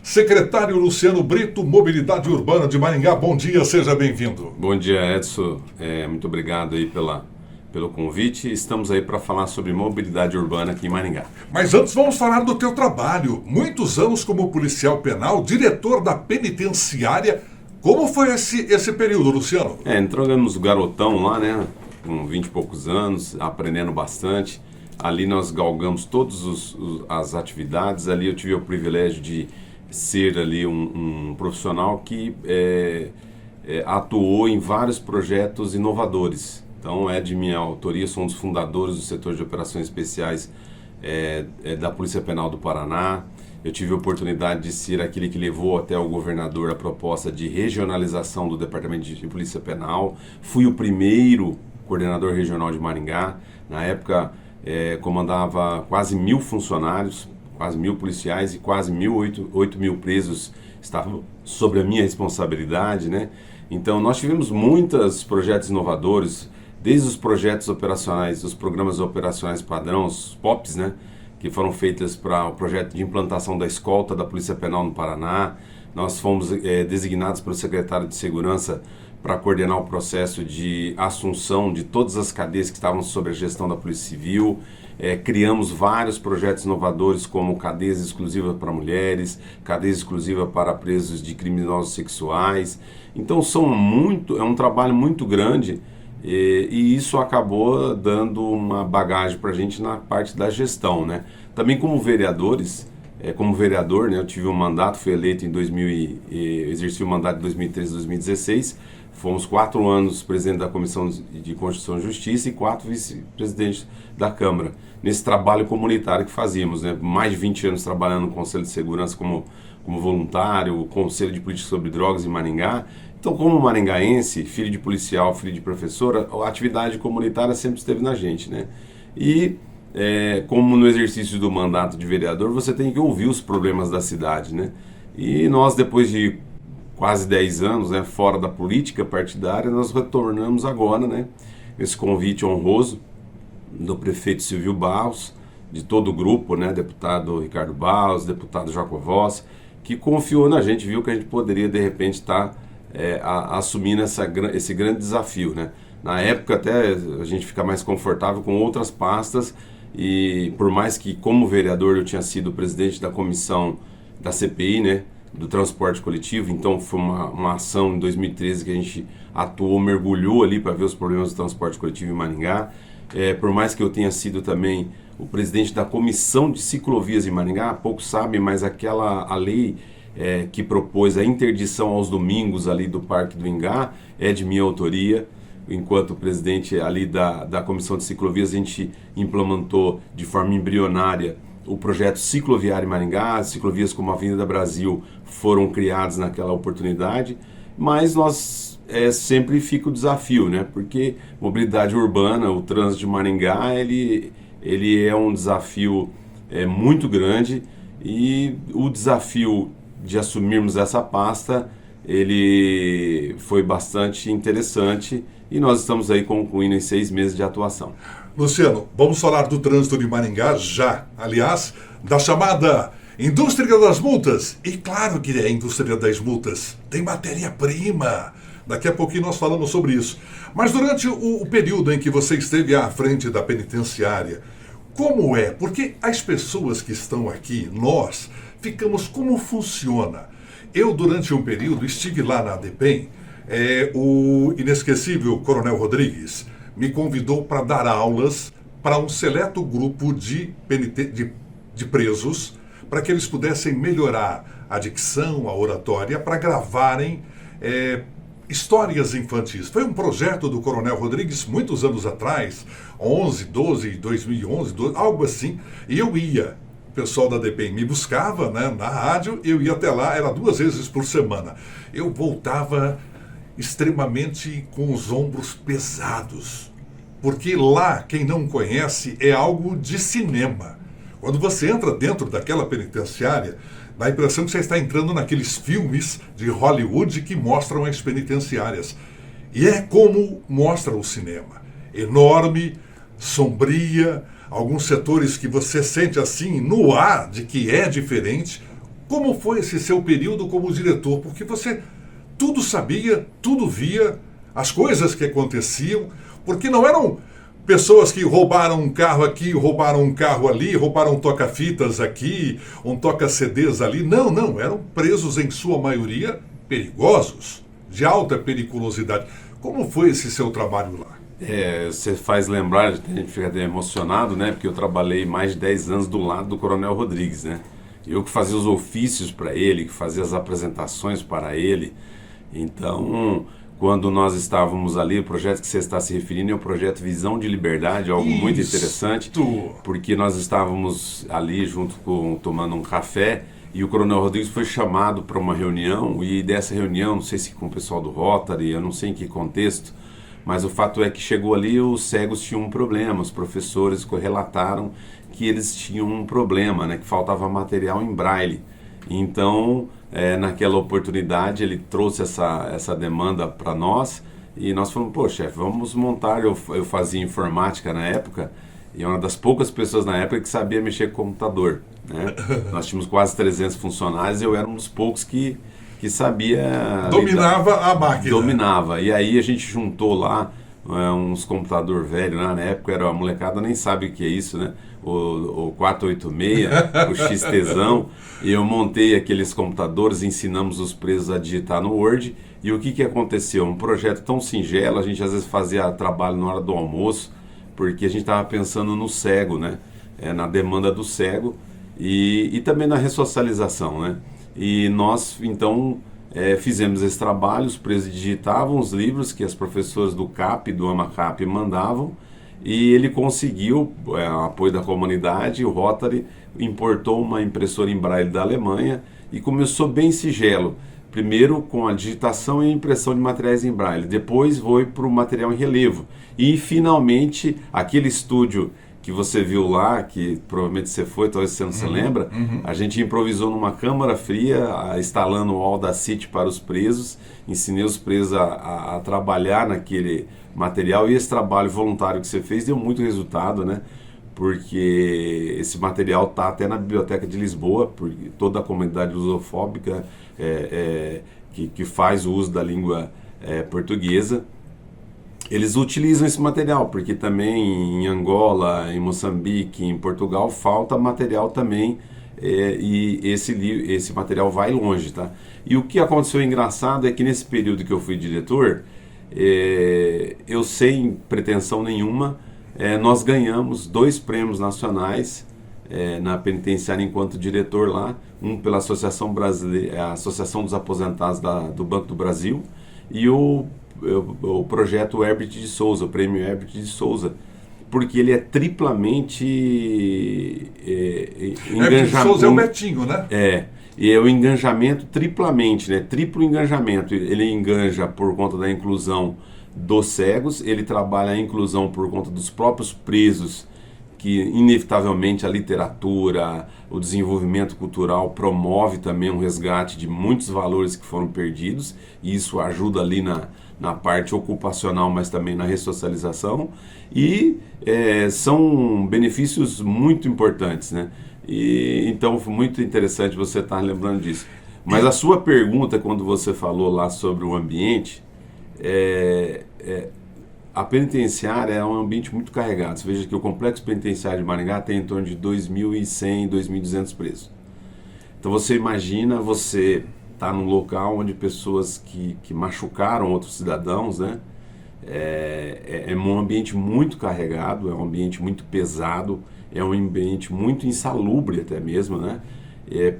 Secretário Luciano Brito, Mobilidade Urbana de Maringá, bom dia, seja bem-vindo. Bom dia, Edson. Muito obrigado aí pelo convite. Estamos aí para falar sobre mobilidade urbana aqui em Maringá. Mas antes vamos falar do teu trabalho. Muitos anos como policial penal, diretor da penitenciária. Como foi esse período, Luciano? Entramos garotão lá, né? Com 20 e poucos anos, aprendendo bastante. Ali nós galgamos todas as atividades. Ali eu tive o privilégio de ser ali um profissional que atuou em vários projetos inovadores. Então é de minha autoria, sou um dos fundadores do setor de operações especiais da Polícia Penal do Paraná. Eu tive a oportunidade de ser aquele que levou até o governador a proposta de regionalização do Departamento de Polícia Penal. Fui o primeiro coordenador regional de Maringá. Na época comandava quase 1.000 funcionários, quase 1.000 policiais e quase 8 mil presos estavam sob a minha responsabilidade, né? Então nós tivemos muitos projetos inovadores, desde os projetos operacionais, os programas operacionais padrão, os POPs, né? Que foram feitos para o projeto de implantação da escolta da Polícia Penal no Paraná. Nós fomos designados pelo secretário de Segurança para coordenar o processo de assunção de todas as cadeias que estavam sob a gestão da Polícia Civil. Criamos vários projetos inovadores, como cadeias exclusivas para mulheres, cadeias exclusivas para presos de criminosos sexuais. Então é um trabalho muito grande e isso acabou dando uma bagagem para a gente na parte da gestão, né? Também como vereadores, como vereador, né, eu tive um mandato, fui eleito exerci o mandato de 2013 a 2016, fomos 4 anos presidente da Comissão de Constituição e Justiça e 4 vice-presidentes da Câmara, nesse trabalho comunitário que fazíamos, né? Mais de 20 anos trabalhando no Conselho de Segurança como voluntário, o Conselho de Política sobre Drogas em Maringá. Então, como maringaense, filho de policial, filho de professora, a atividade comunitária sempre esteve na gente, né? E como no exercício do mandato de vereador, você tem que ouvir os problemas da cidade, né? E nós, depois de quase 10 anos, né, fora da política partidária, nós retornamos agora, né? Esse convite honroso do prefeito Silvio Barros, de todo o grupo, né? Deputado Ricardo Barros, deputado Jaco Voss, que confiou na gente, viu que a gente poderia, de repente, estar assumindo esse grande desafio, né? Na época até a gente fica mais confortável com outras pastas e por mais que como vereador eu tinha sido presidente da comissão da CPI, né, do transporte coletivo, então foi uma ação em 2013 que a gente atuou, mergulhou ali para ver os problemas do transporte coletivo em Maringá. Por mais que eu tenha sido também o presidente da comissão de ciclovias em Maringá, poucos sabem, mas a lei que propôs a interdição aos domingos ali do Parque do Ingá é de minha autoria. Enquanto presidente ali da Comissão de Ciclovias, a gente implementou de forma embrionária o projeto Cicloviário em Maringá. As ciclovias como a Avenida Brasil foram criadas naquela oportunidade, mas nós sempre fica o desafio, né? Porque mobilidade urbana, o trânsito de Maringá, ele é um desafio muito grande e o desafio de assumirmos essa pasta, ele foi bastante interessante e nós estamos aí concluindo em 6 meses de atuação. Luciano, vamos falar do trânsito de Maringá já, aliás, da chamada indústria das multas. E claro que é a indústria das multas, tem matéria-prima. Daqui a pouquinho nós falamos sobre isso. Mas durante o período em que você esteve à frente da penitenciária, como é? Porque as pessoas que estão aqui, nós, ficamos como funciona. Eu, durante um período, estive lá na ADEPEN, o inesquecível Coronel Rodrigues me convidou para dar aulas para um seleto grupo de presos, para que eles pudessem melhorar a dicção, a oratória, para gravarem histórias infantis. Foi um projeto do Coronel Rodrigues muitos anos atrás, 2011, algo assim, e eu ia. O pessoal da DPM me buscava, né, na rádio, eu ia até lá, era 2 vezes por semana. Eu voltava extremamente com os ombros pesados, porque lá, quem não conhece, é algo de cinema. Quando você entra dentro daquela penitenciária, dá a impressão que você está entrando naqueles filmes de Hollywood que mostram as penitenciárias. E é como mostra o cinema. Enorme, sombria, alguns setores que você sente assim no ar de que é diferente, como foi esse seu período como diretor? Porque você tudo sabia, tudo via, as coisas que aconteciam, porque não eram pessoas que roubaram um carro aqui, roubaram um carro ali, roubaram um toca-fitas aqui, um toca-CDs ali. Não, não, eram presos em sua maioria perigosos, de alta periculosidade. Como foi esse seu trabalho lá? Você faz lembrar, a gente fica até emocionado, né? Porque eu trabalhei mais de 10 anos do lado do Coronel Rodrigues, né? Eu que fazia os ofícios para ele, que fazia as apresentações para ele. Então, quando nós estávamos ali, o projeto que você está se referindo é o projeto Visão de Liberdade, algo muito interessante, porque nós estávamos ali junto tomando um café e o Coronel Rodrigues foi chamado para uma reunião, e dessa reunião, não sei se com o pessoal do Rotary, eu não sei em que contexto, mas o fato é que chegou ali, os cegos tinham um problema, os professores relataram que eles tinham um problema, né, que faltava material em braille. Então, naquela oportunidade, ele trouxe essa demanda para nós e nós falamos, pô, chefe, vamos montar. Eu fazia informática na época e uma das poucas pessoas na época que sabia mexer com computador, né? Nós tínhamos quase 300 funcionários e eu era um dos poucos que sabia... Dominava a máquina. Dominava. E aí a gente juntou lá uns computador velho, né? Na época era a molecada, nem sabe o que é isso, né? O 486, o XTzão, e eu montei aqueles computadores, ensinamos os presos a digitar no Word, e o que aconteceu? Um projeto tão singelo, a gente às vezes fazia trabalho na hora do almoço, porque a gente estava pensando no cego, né? Na demanda do cego, e também na ressocialização, né? E nós, então, fizemos esse trabalho, os presos digitavam os livros que as professoras do CAP, do AMACAP, mandavam, e ele conseguiu, apoio da comunidade, o Rotary importou uma impressora em braille da Alemanha e começou bem sigelo. Primeiro com a digitação e a impressão de materiais em braille, depois foi para o material em relevo. E finalmente, aquele estúdio que você viu lá, que provavelmente você foi, talvez você não se lembra, a gente improvisou numa câmara fria, instalando o Audacity para os presos, ensinei os presos a trabalhar naquele material, e esse trabalho voluntário que você fez deu muito resultado, né? Porque esse material está até na Biblioteca de Lisboa, porque toda a comunidade lusofóbica que faz o uso da língua portuguesa, eles utilizam esse material, porque também em Angola, em Moçambique, em Portugal, falta material também, e esse material vai longe, tá? E o que aconteceu engraçado é que nesse período que eu fui diretor, eu sem pretensão nenhuma, nós ganhamos 2 prêmios nacionais na penitenciária enquanto diretor lá, um pela Associação Brasileira, a Associação dos Aposentados do Banco do Brasil, e o projeto Herbert de Souza, o prêmio Herbert de Souza, porque ele é triplamente Herbert de Souza é o Betinho, né? E é o engajamento triplamente, né? Triplo engajamento. Ele enganja por conta da inclusão dos cegos, ele trabalha a inclusão por conta dos próprios presos, que inevitavelmente a literatura, o desenvolvimento cultural promove também um resgate de muitos valores que foram perdidos, e isso ajuda ali na parte ocupacional, mas também na ressocialização, e são benefícios muito importantes, né? E então foi muito interessante você estar lembrando disso. Mas a sua pergunta, quando você falou lá sobre o ambiente, a penitenciária é um ambiente muito carregado. Você veja que o Complexo Penitenciário de Maringá tem em torno de 2.100, 2.200 presos. Então você imagina, você está num local onde pessoas que machucaram outros cidadãos, né? É um ambiente muito carregado, é um ambiente muito pesado, é um ambiente muito insalubre até mesmo, né?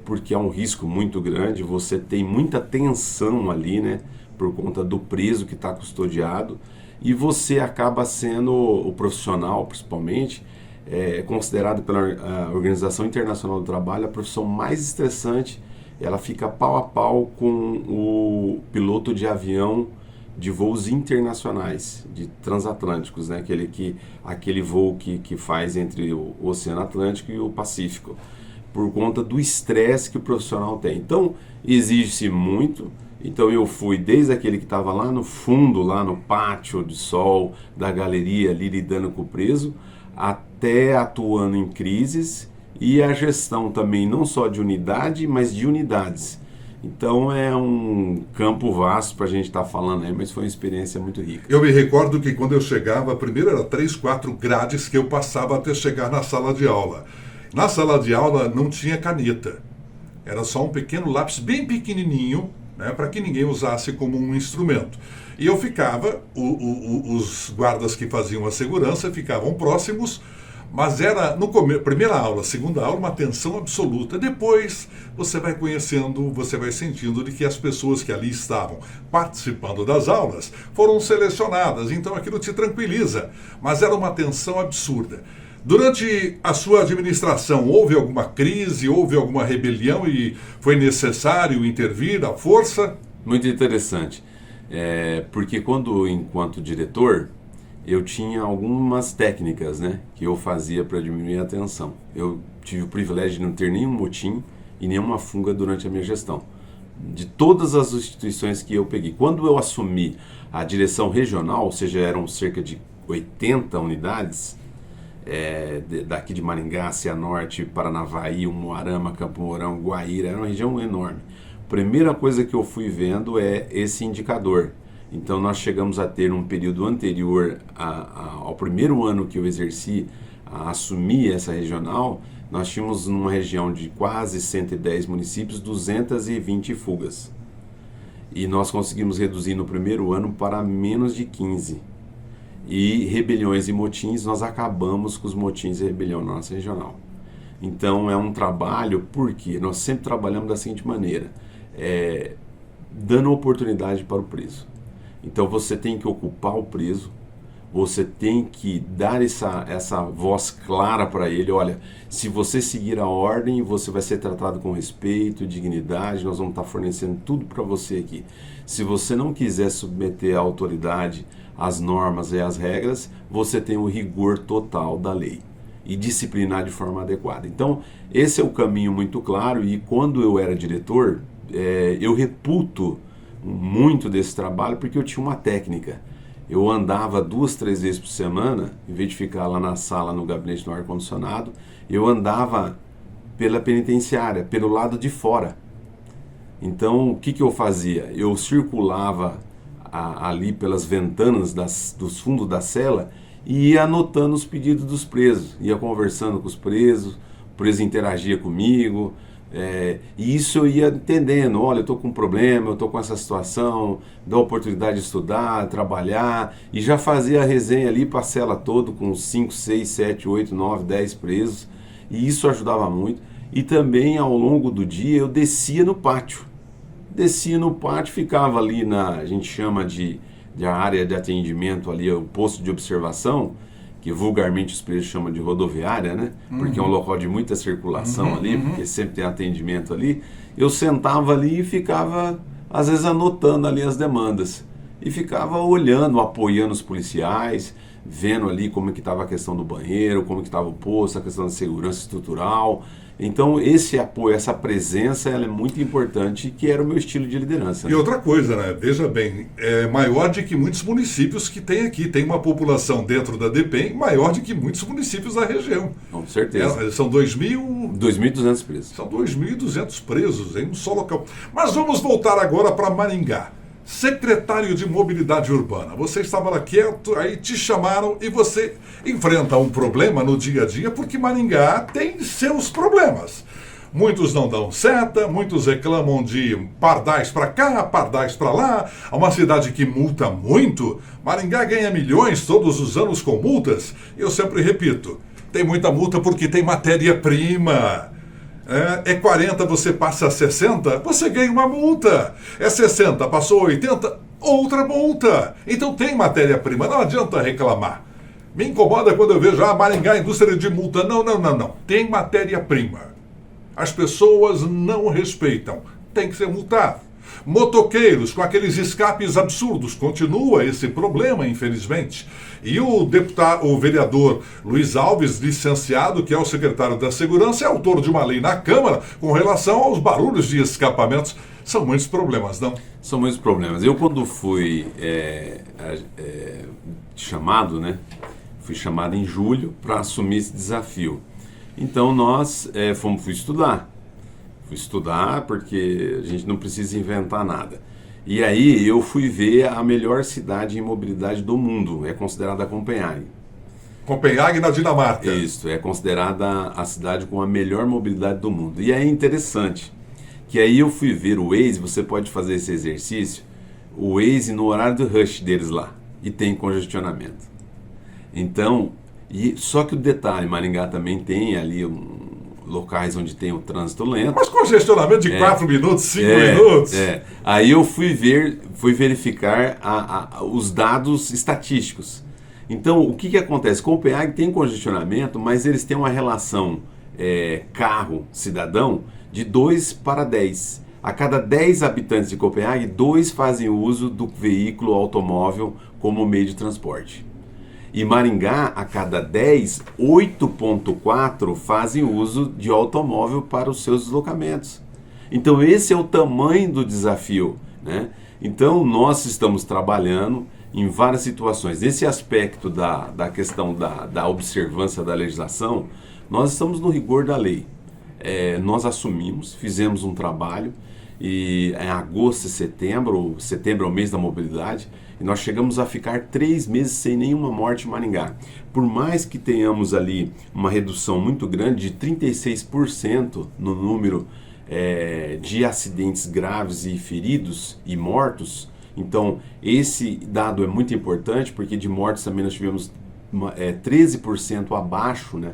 Porque é um risco muito grande, você tem muita tensão ali, né? Por conta do preso que está custodiado, e você acaba sendo, o profissional principalmente, considerado pela Organização Internacional do Trabalho a profissão mais estressante. Ela fica pau a pau com o piloto de avião de voos internacionais, de transatlânticos, né? Aquele voo que faz entre o Oceano Atlântico e o Pacífico, por conta do estresse que o profissional tem. Então, exige-se muito. Então eu fui desde aquele que estava lá no fundo, lá no pátio de sol da galeria ali lidando com o preso, até atuando em crises, e a gestão também não só de unidade, mas de unidades. Então é um campo vasto para a gente estar falando aí, mas foi uma experiência muito rica. Eu me recordo que quando eu chegava, primeiro era 3, 4 grades que eu passava até chegar na sala de aula. Na sala de aula não tinha caneta, era só um pequeno lápis bem pequenininho, né, para que ninguém usasse como um instrumento. E eu ficava, os guardas que faziam a segurança ficavam próximos, mas era no primeira aula, segunda aula, uma tensão absoluta. Depois você vai conhecendo, você vai sentindo de que as pessoas que ali estavam participando das aulas foram selecionadas, então aquilo te tranquiliza. Mas era uma tensão absurda. Durante a sua administração, houve alguma crise, houve alguma rebelião e foi necessário intervir à força? Muito interessante, porque enquanto diretor, eu tinha algumas técnicas, né, que eu fazia para diminuir a tensão. Eu tive o privilégio de não ter nenhum motim e nenhuma fuga durante a minha gestão. De todas as instituições que eu peguei. Quando eu assumi a direção regional, ou seja, eram cerca de 80 unidades, daqui de Maringá, Cianorte, Paranavaí, Umuarama, Campo Mourão, Guaíra, era uma região enorme. Primeira coisa que eu fui vendo é esse indicador. Então nós chegamos a ter um período anterior ao primeiro ano que eu exerci, a assumir essa regional, nós tínhamos numa região de quase 110 municípios, 220 fugas. E nós conseguimos reduzir no primeiro ano para menos de 15. E rebeliões e motins, nós acabamos com os motins e rebelião na nossa regional. Então é um trabalho, porque nós sempre trabalhamos da seguinte maneira, dando oportunidade para o preso. Então você tem que ocupar o preso, você tem que dar essa voz clara para ele, olha, se você seguir a ordem, você vai ser tratado com respeito, dignidade, nós vamos estar fornecendo tudo para você aqui. Se você não quiser submeter a autoridade às normas e às regras, você tem o rigor total da lei e disciplinar de forma adequada. Então, esse é o caminho muito claro e quando eu era diretor, eu reputo muito desse trabalho porque eu tinha uma técnica. Eu andava 2, 3 vezes por semana, em vez de ficar lá na sala, no gabinete no ar-condicionado, eu andava pela penitenciária, pelo lado de fora. Então, o que eu fazia? Eu circulava ali pelas ventanas dos fundos da cela e ia anotando os pedidos dos presos, ia conversando com os presos, o preso interagia comigo, e isso eu ia entendendo, olha, eu estou com um problema, eu estou com essa situação, dá a oportunidade de estudar, trabalhar, e já fazia a resenha ali para a cela toda com 5, 6, 7, 8, 9, 10 presos, e isso ajudava muito. E também ao longo do dia eu descia no pátio, ficava ali a gente chama de área de atendimento ali, o posto de observação, que vulgarmente os presos chamam de rodoviária, né? Porque é um local de muita circulação ali, porque sempre tem atendimento ali. Eu sentava ali e ficava, às vezes, anotando ali as demandas. E ficava olhando, apoiando os policiais, vendo ali como que estava a questão do banheiro, como que estava o posto, a questão da segurança estrutural. Então, esse apoio, essa presença, ela é muito importante, que era o meu estilo de liderança. E outra coisa, né? Veja bem, é maior de que muitos municípios que tem aqui. Tem uma população dentro da DEPEN maior de que muitos municípios da região. Com certeza. São 2.200 presos. São 2.200 presos em um só local. Mas vamos voltar agora para Maringá. Secretário de Mobilidade Urbana, você estava lá quieto, aí te chamaram e você enfrenta um problema no dia a dia, porque Maringá tem seus problemas. Muitos não dão seta, muitos reclamam de pardais para cá, pardais para lá. É uma cidade que multa muito. Maringá ganha milhões todos os anos com multas. Eu sempre repito, tem muita multa porque tem matéria-prima. 40, você passa a 60, você ganha uma multa. 60, passou a 80, outra multa. Então tem matéria-prima, não adianta reclamar. Me incomoda quando eu vejo, Maringá, indústria de multa. Não. Tem matéria-prima. As pessoas não respeitam. Tem que ser multado. Motoqueiros com aqueles escapes absurdos. Continua esse problema, infelizmente. E o vereador Luiz Alves, licenciado, que é o secretário da Segurança, é autor de uma lei na Câmara com relação aos barulhos de escapamentos. São muitos problemas, não? São muitos problemas. Eu, quando fui chamado, né? Fui chamado em julho para assumir esse desafio. Então nós fui estudar. Fui estudar porque a gente não precisa inventar nada. E aí eu fui ver a melhor cidade em mobilidade do mundo, é considerada Copenhague. Copenhague, na Dinamarca. Isso, é considerada a cidade com a melhor mobilidade do mundo. E é interessante que aí eu fui ver o Waze, você pode fazer esse exercício, o Waze no horário do rush deles lá, e tem congestionamento. Então, só que o detalhe, Maringá também tem ali locais onde tem o trânsito lento. Mas congestionamento de 4 minutos, 5 minutos. Aí eu fui verificar os dados estatísticos. Então, o que acontece? Copenhague tem congestionamento, mas eles têm uma relação carro-cidadão de 2 para 10. A cada 10 habitantes de Copenhague, 2 fazem uso do veículo automóvel como meio de transporte. E Maringá, a cada 10, 8,4 fazem uso de automóvel para os seus deslocamentos. Então esse é o tamanho do desafio, né? Então nós estamos trabalhando em várias situações. Nesse aspecto da questão da observância da legislação, nós estamos no rigor da lei. Nós assumimos, fizemos um trabalho, e em agosto e setembro é o mês da mobilidade, e nós chegamos a ficar 3 meses sem nenhuma morte em Maringá. Por mais que tenhamos ali uma redução muito grande de 36% no número de acidentes graves e feridos e mortos, então esse dado é muito importante, porque de mortes também nós tivemos 13% abaixo, né,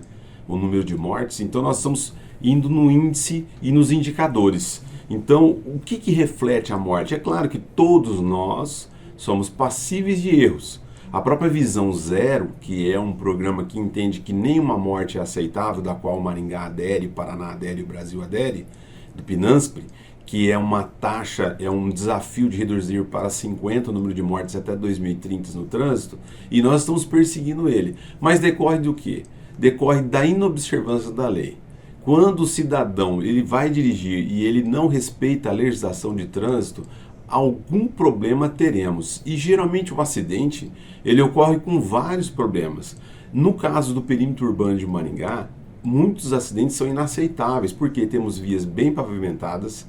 o número de mortes. Então nós estamos indo no índice e nos indicadores. Então, o que reflete a morte? É claro que todos nós somos passíveis de erros. A própria Visão Zero, que é um programa que entende que nenhuma morte é aceitável, da qual o Maringá adere, o Paraná adere e o Brasil adere, do PNASPRE, que é uma taxa, é um desafio de reduzir para 50 o número de mortes até 2030 no trânsito, e nós estamos perseguindo ele. Mas decorre do quê? Decorre da inobservância da lei. Quando o cidadão ele vai dirigir e ele não respeita a legislação de trânsito, algum problema teremos. E geralmente o acidente ele ocorre com vários problemas. No caso do perímetro urbano de Maringá, muitos acidentes são inaceitáveis, porque temos vias bem pavimentadas,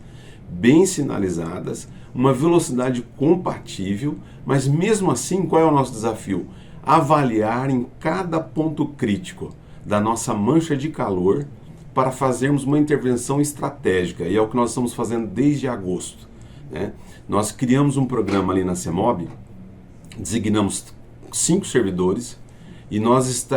bem sinalizadas, uma velocidade compatível, mas mesmo assim, qual é o nosso desafio? Avaliar em cada ponto crítico da nossa mancha de calor para fazermos uma intervenção estratégica, e é o que nós estamos fazendo desde agosto, né? Nós criamos um programa ali na CEMOB, designamos 5 servidores e nós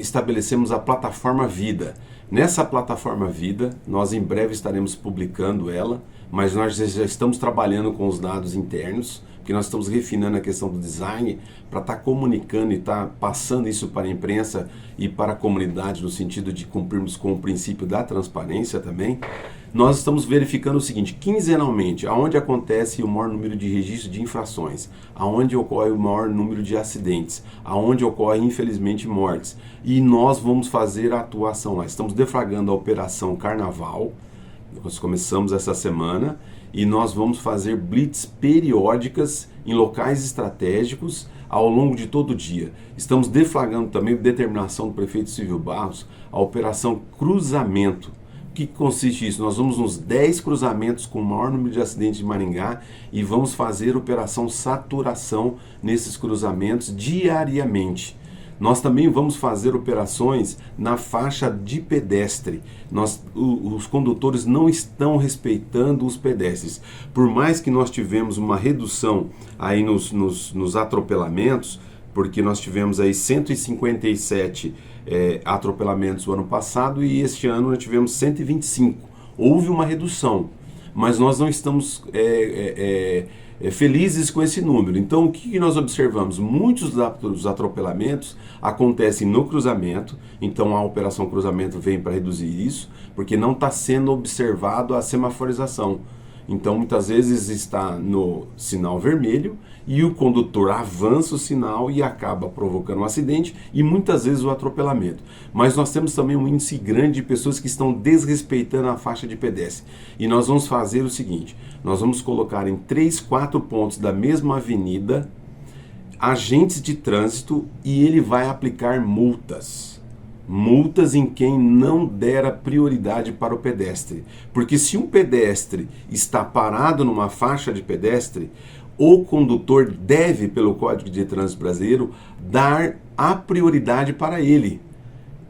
estabelecemos a plataforma Vida. Nessa plataforma Vida, nós em breve estaremos publicando ela, mas nós já estamos trabalhando com os dados internos, porque nós estamos refinando a questão do design para estar comunicando e estar passando isso para a imprensa e para a comunidade, no sentido de cumprirmos com o princípio da transparência também. Nós estamos verificando o seguinte: quinzenalmente, aonde acontece o maior número de registros de infrações, aonde ocorre o maior número de acidentes, aonde ocorre, infelizmente, mortes. E nós vamos fazer a atuação lá. Estamos deflagrando a Operação Carnaval, nós começamos essa semana, e nós vamos fazer blitz periódicas em locais estratégicos ao longo de todo o dia. Estamos deflagrando também, determinação do prefeito Silvio Barros, a Operação Cruzamento. O que consiste isso? Nós vamos nos 10 cruzamentos com o maior número de acidentes de Maringá e vamos fazer operação saturação nesses cruzamentos diariamente. Nós também vamos fazer operações na faixa de pedestre. Os condutores não estão respeitando os pedestres. Por mais que nós tivemos uma redução aí nos atropelamentos, porque nós tivemos aí 157 atropelamentos no ano passado e este ano nós tivemos 125. Houve uma redução, mas nós não estamos felizes com esse número. Então, o que nós observamos? Muitos dos atropelamentos acontecem no cruzamento, então a Operação Cruzamento vem para reduzir isso, porque não está sendo observado a semaforização. Então, muitas vezes está no sinal vermelho e o condutor avança o sinal e acaba provocando um acidente e muitas vezes o atropelamento. Mas nós temos também um índice grande de pessoas que estão desrespeitando a faixa de pedestre. E nós vamos fazer o seguinte: nós vamos colocar em 3, 4 pontos da mesma avenida agentes de trânsito e ele vai aplicar multas. multas em quem não dera prioridade para o pedestre. Porque se um pedestre está parado numa faixa de pedestre, o condutor deve, pelo Código de Trânsito Brasileiro, dar a prioridade para ele.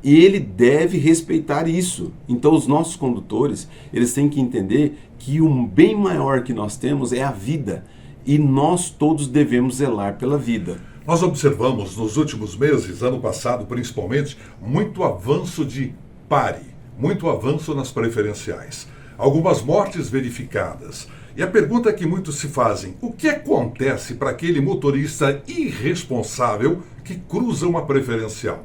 E ele deve respeitar isso. Então os nossos condutores, eles têm que entender que um bem maior que nós temos é a vida. E nós todos devemos zelar pela vida. Nós observamos nos últimos meses, ano passado principalmente, muito avanço de pare, muito avanço nas preferenciais. Algumas mortes verificadas. E a pergunta que muitos se fazem, o que acontece para aquele motorista irresponsável que cruza uma preferencial?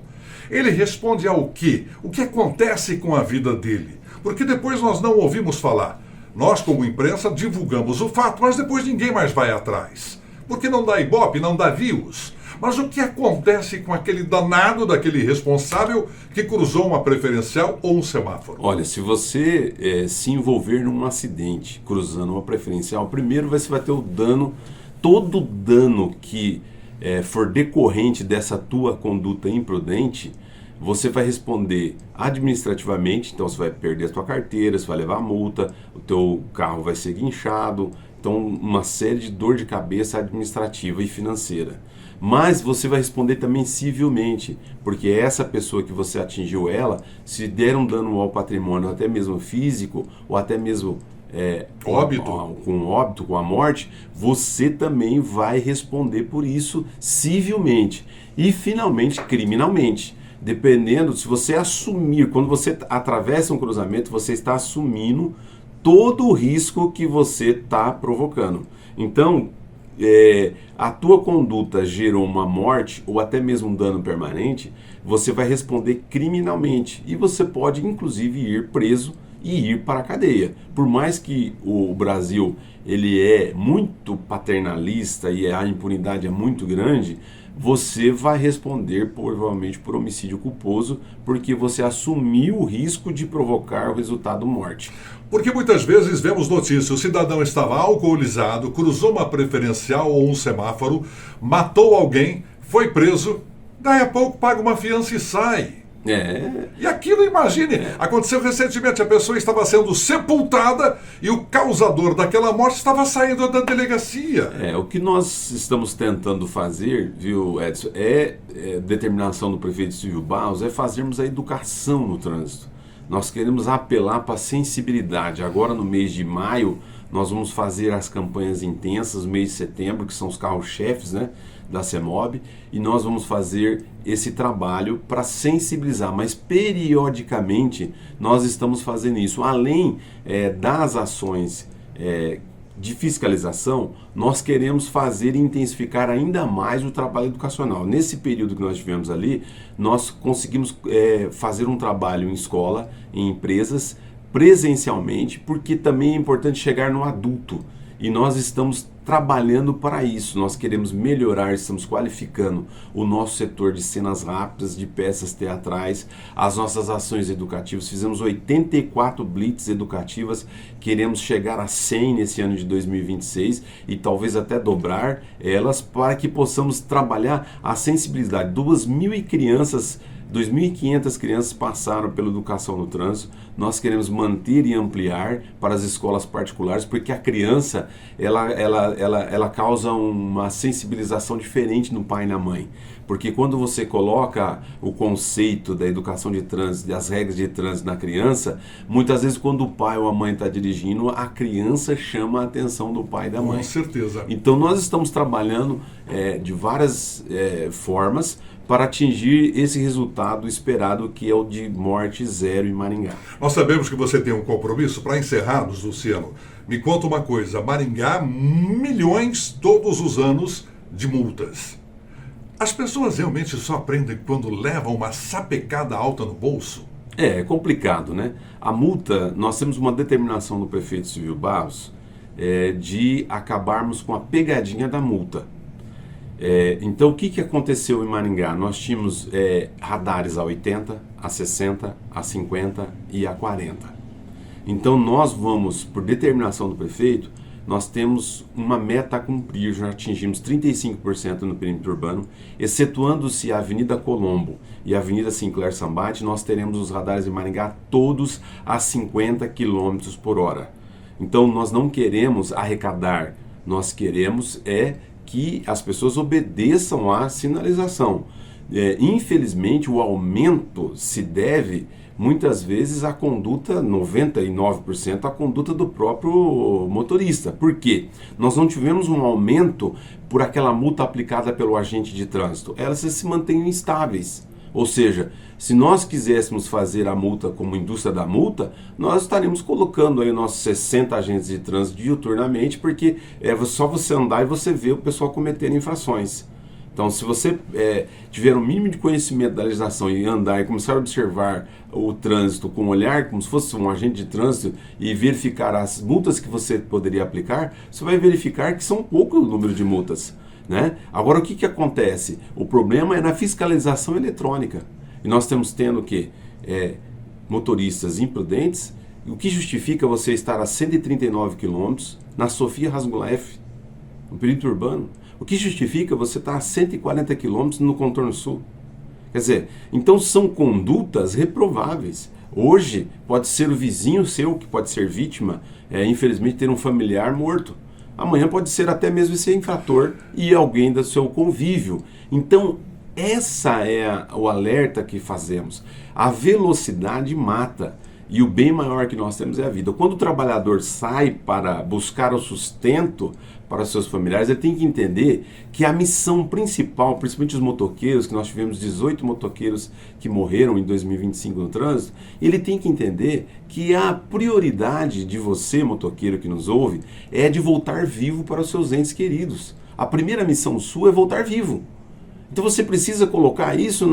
Ele responde ao quê? O que acontece com a vida dele? Porque depois nós não ouvimos falar. Nós, como imprensa, divulgamos o fato, mas depois ninguém mais vai atrás. Porque não dá ibope, não dá views. Mas o que acontece com aquele danado daquele responsável que cruzou uma preferencial ou um semáforo? Olha, se você se envolver num acidente cruzando uma preferencial, primeiro você vai ter o dano, todo o dano que for decorrente dessa tua conduta imprudente, você vai responder administrativamente, então você vai perder a tua carteira, você vai levar a multa, o teu carro vai ser guinchado, então uma série de dor de cabeça administrativa e financeira. Mas você vai responder também civilmente, porque essa pessoa que você atingiu ela, se der um dano ao patrimônio, até mesmo físico, ou até mesmo com óbito, com a morte, você também vai responder por isso civilmente. E finalmente, criminalmente. Dependendo, se você assumir, quando você atravessa um cruzamento, você está assumindo todo o risco que você está provocando. Então, a tua conduta gerou uma morte ou até mesmo um dano permanente, você vai responder criminalmente e você pode inclusive ir preso e ir para a cadeia. Por mais que o Brasil ele é muito paternalista e a impunidade é muito grande, você vai responder provavelmente por homicídio culposo, porque você assumiu o risco de provocar o resultado morte. Porque muitas vezes vemos notícias, o cidadão estava alcoolizado, cruzou uma preferencial ou um semáforo, matou alguém, foi preso, daí a pouco paga uma fiança e sai. E aquilo, imagine, aconteceu recentemente, a pessoa estava sendo sepultada e o causador daquela morte estava saindo da delegacia. O que nós estamos tentando fazer, viu, Edson, determinação do prefeito Silvio Barros, é fazermos a educação no trânsito. Nós queremos apelar para a sensibilidade. Agora no mês de maio, nós vamos fazer as campanhas intensas, mês de setembro, que são os carros-chefes, né, da CEMOB, e nós vamos fazer esse trabalho para sensibilizar, mas periodicamente nós estamos fazendo isso. Além das ações de fiscalização, nós queremos fazer e intensificar ainda mais o trabalho educacional. Nesse período que nós tivemos ali, nós conseguimos fazer um trabalho em escola, em empresas, presencialmente, porque também é importante chegar no adulto. E nós estamos trabalhando para isso. Nós queremos melhorar, estamos qualificando o nosso setor de cenas rápidas, de peças teatrais, as nossas ações educativas. Fizemos 84 blitz educativas, queremos chegar a 100 nesse ano de 2026 e talvez até dobrar elas para que possamos trabalhar a sensibilidade. 2.500 crianças passaram pela educação no trânsito. Nós queremos manter e ampliar para as escolas particulares, porque a criança ela causa uma sensibilização diferente no pai e na mãe. Porque quando você coloca o conceito da educação de trânsito, das regras de trânsito na criança, muitas vezes quando o pai ou a mãe está dirigindo, a criança chama a atenção do pai e da mãe. Com certeza. Então nós estamos trabalhando de várias formas para atingir esse resultado esperado, que é o de morte zero em Maringá. Nós sabemos que você tem um compromisso. Para encerrarmos, Luciano, me conta uma coisa. Maringá, milhões todos os anos de multas. As pessoas realmente só aprendem quando levam uma sapecada alta no bolso? É complicado, né? A multa, nós temos uma determinação do prefeito Silvio Barros de acabarmos com a pegadinha da multa. Então, o que aconteceu em Maringá? Nós tínhamos radares a 80, a 60, a 50 e a 40. Então, nós vamos, por determinação do prefeito, nós temos uma meta a cumprir, já atingimos 35% no perímetro urbano, excetuando-se a Avenida Colombo e a Avenida Sinclair Sambate, nós teremos os radares de Maringá todos a 50 km por hora. Então nós não queremos arrecadar, nós queremos que as pessoas obedeçam à sinalização. Infelizmente o aumento se deve muitas vezes à conduta, 99% à conduta do próprio motorista. Por quê? Nós não tivemos um aumento por aquela multa aplicada pelo agente de trânsito. Elas se mantêm estáveis. Ou seja, se nós quiséssemos fazer a multa como indústria da multa, nós estaríamos colocando aí nossos 60 agentes de trânsito diuturnamente, porque é só você andar e você vê o pessoal cometendo infrações. Então, se você tiver um mínimo de conhecimento da legislação e andar e começar a observar o trânsito com um olhar, como se fosse um agente de trânsito, e verificar as multas que você poderia aplicar, você vai verificar que são pouco o número de multas, né? Agora, o que acontece? O problema é na fiscalização eletrônica. E nós estamos tendo motoristas imprudentes, o que justifica você estar a 139 km na Sofia Rasgulaef, no perímetro urbano. O que justifica você estar a 140 km no contorno sul. Quer dizer, então são condutas reprováveis. Hoje pode ser o vizinho seu que pode ser vítima, infelizmente ter um familiar morto. Amanhã pode ser até mesmo esse infrator e alguém do seu convívio. Então essa é o alerta que fazemos. A velocidade mata. E o bem maior que nós temos é a vida. Quando o trabalhador sai para buscar o sustento para os seus familiares, ele tem que entender que a missão principal, principalmente os motoqueiros, que nós tivemos 18 motoqueiros que morreram em 2025 no trânsito, ele tem que entender que a prioridade de você, motoqueiro que nos ouve, é de voltar vivo para os seus entes queridos. A primeira missão sua é voltar vivo. Então você precisa colocar isso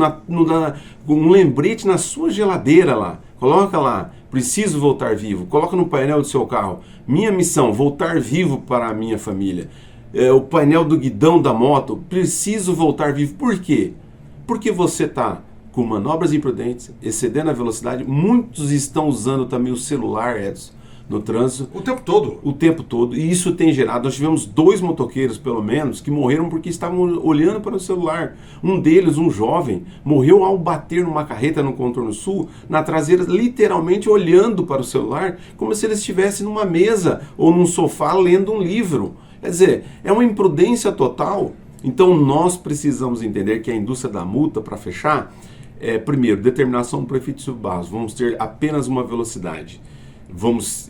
um lembrete na sua geladeira lá. Coloca lá, preciso voltar vivo. Coloca no painel do seu carro. Minha missão, voltar vivo para a minha família. O painel do guidão da moto, preciso voltar vivo. Por quê? Porque você está com manobras imprudentes, excedendo a velocidade. Muitos estão usando também o celular, Edson, no trânsito. O tempo todo. O tempo todo. E isso tem gerado... Nós tivemos 2 motoqueiros, pelo menos, que morreram porque estavam olhando para o celular. Um deles, um jovem, morreu ao bater numa carreta no contorno sul, na traseira, literalmente olhando para o celular, como se ele estivesse numa mesa ou num sofá lendo um livro. Quer dizer, é uma imprudência total. Então nós precisamos entender que a indústria da multa, para fechar, primeiro, determinação do prefeito Subbastos. Vamos ter apenas uma velocidade.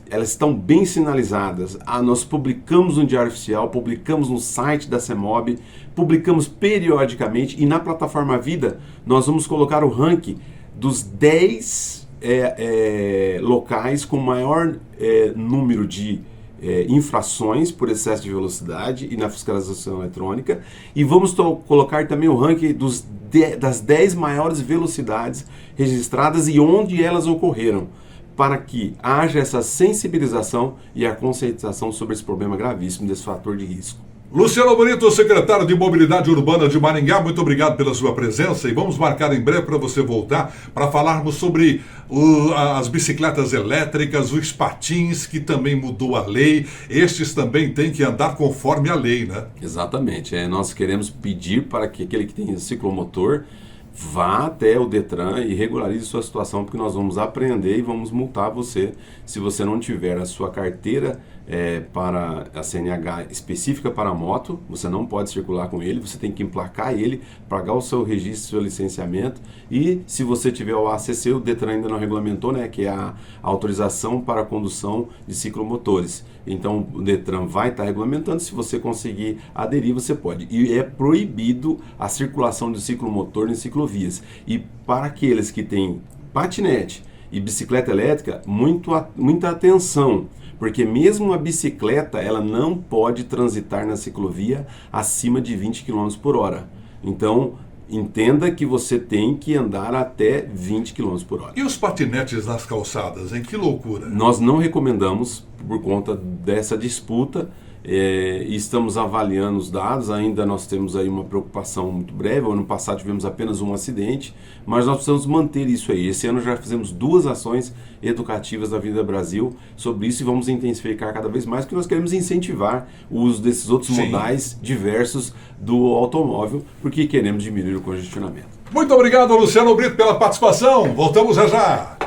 Elas estão bem sinalizadas. Nós publicamos no Diário Oficial, publicamos no site da CEMOB, publicamos periodicamente e na plataforma Vida nós vamos colocar o ranking dos 10 locais com maior número de infrações por excesso de velocidade e na fiscalização eletrônica, e vamos colocar também o ranking das 10 maiores velocidades registradas e onde elas ocorreram, para que haja essa sensibilização e a conscientização sobre esse problema gravíssimo desse fator de risco. Luciano Bonito, secretário de Mobilidade Urbana de Maringá, muito obrigado pela sua presença e vamos marcar em breve para você voltar para falarmos sobre as bicicletas elétricas, os patins, que também mudou a lei. Estes também têm que andar conforme a lei, né? Exatamente. Nós queremos pedir para que aquele que tem ciclomotor vá até o Detran e regularize sua situação, porque nós vamos apreender e vamos multar você se você não tiver a sua carteira para a CNH específica para a moto. Você não pode circular com ele, você tem que emplacar ele, pagar o seu registro, seu licenciamento, e se você tiver o ACC, o Detran ainda não regulamentou, né, que é a autorização para a condução de ciclomotores. Então o Detran vai estar regulamentando, se você conseguir aderir, você pode. E é proibido a circulação de ciclomotor em ciclovias. E para aqueles que têm patinete e bicicleta elétrica, muita atenção, porque mesmo a bicicleta, ela não pode transitar na ciclovia acima de 20 km por hora. Então, entenda que você tem que andar até 20 km por hora. E os patinetes nas calçadas, hein? Que loucura! Nós não recomendamos, por conta dessa disputa. E estamos avaliando os dados, ainda nós temos aí uma preocupação muito breve. O ano passado tivemos apenas um acidente, mas nós precisamos manter isso aí. Esse ano já fizemos 2 ações educativas da Avenida Brasil sobre isso e vamos intensificar cada vez mais, porque nós queremos incentivar o uso desses outros modais diversos do automóvel, porque queremos diminuir o congestionamento. Muito obrigado, Luciano Brito, pela participação. Voltamos já já.